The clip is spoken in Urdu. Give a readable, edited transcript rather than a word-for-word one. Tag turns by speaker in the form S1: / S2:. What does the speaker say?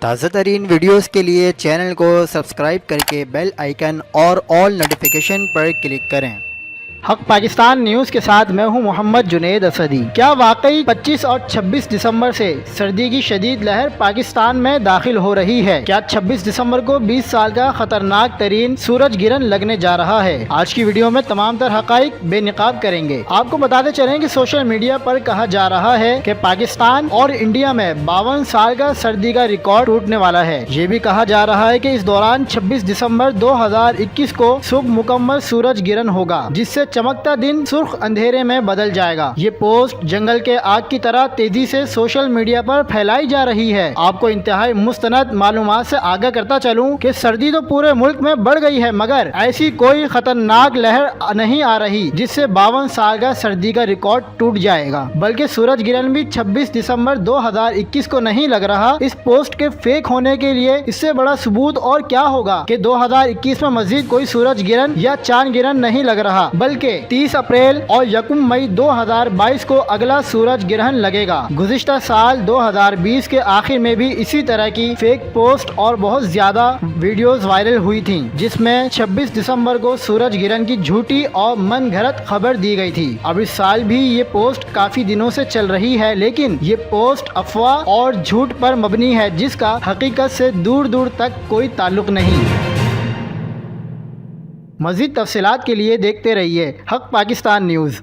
S1: تازہ ترین ویڈیوز کے لیے چینل کو سبسکرائب کر کے بیل آئیکن اور آل نوٹیفیکیشن پر کلک کریں۔
S2: حق پاکستان نیوز کے ساتھ میں ہوں محمد جنید اسدی۔ کیا واقعی 25 اور 26 دسمبر سے سردی کی شدید لہر پاکستان میں داخل ہو رہی ہے؟ کیا 26 دسمبر کو 20 سال کا خطرناک ترین سورج گرہن لگنے جا رہا ہے؟ آج کی ویڈیو میں تمام تر حقائق بے نقاب کریں گے۔ آپ کو بتاتے چلیں کہ سوشل میڈیا پر کہا جا رہا ہے کہ پاکستان اور انڈیا میں 52 سال کا سردی کا ریکارڈ ٹوٹنے والا ہے۔ یہ بھی کہا جا رہا ہے کہ اس دوران 26 دسمبر 2021 کو صبح مکمل سورج گرہن ہوگا، جس سے چمکتا دن سرخ اندھیرے میں بدل جائے گا۔ یہ پوسٹ جنگل کے آگ کی طرح تیزی سے سوشل میڈیا پر پھیلائی جا رہی ہے۔ آپ کو انتہائی مستند معلومات سے آگاہ کرتا چلوں کہ سردی تو پورے ملک میں بڑھ گئی ہے، مگر ایسی کوئی خطرناک لہر نہیں آ رہی جس سے 52 سال کا سردی کا ریکارڈ ٹوٹ جائے گا، بلکہ سورج گرہن بھی 26 دسمبر 2021 کو نہیں لگ رہا۔ اس پوسٹ کے فیک ہونے کے لیے اس سے بڑا ثبوت اور کیا ہوگا کہ 2021 میں مزید کوئی سورج گرہن یا چاند گرہن نہیں لگ رہا، بلکہ 30 اپریل اور 1 مئی 2022 کو اگلا سورج گرہن لگے گا۔ گزشتہ سال 2020 کے آخر میں بھی اسی طرح کی فیک پوسٹ اور بہت زیادہ ویڈیوز وائرل ہوئی تھیں، جس میں 26 دسمبر کو سورج گرہن کی جھوٹی اور من گھڑت خبر دی گئی تھی۔ اب اس سال بھی یہ پوسٹ کافی دنوں سے چل رہی ہے، لیکن یہ پوسٹ افواہ اور جھوٹ پر مبنی ہے، جس کا حقیقت سے دور دور تک کوئی تعلق نہیں۔ مزید تفصیلات کے لیے دیکھتے رہیے حق پاکستان نیوز۔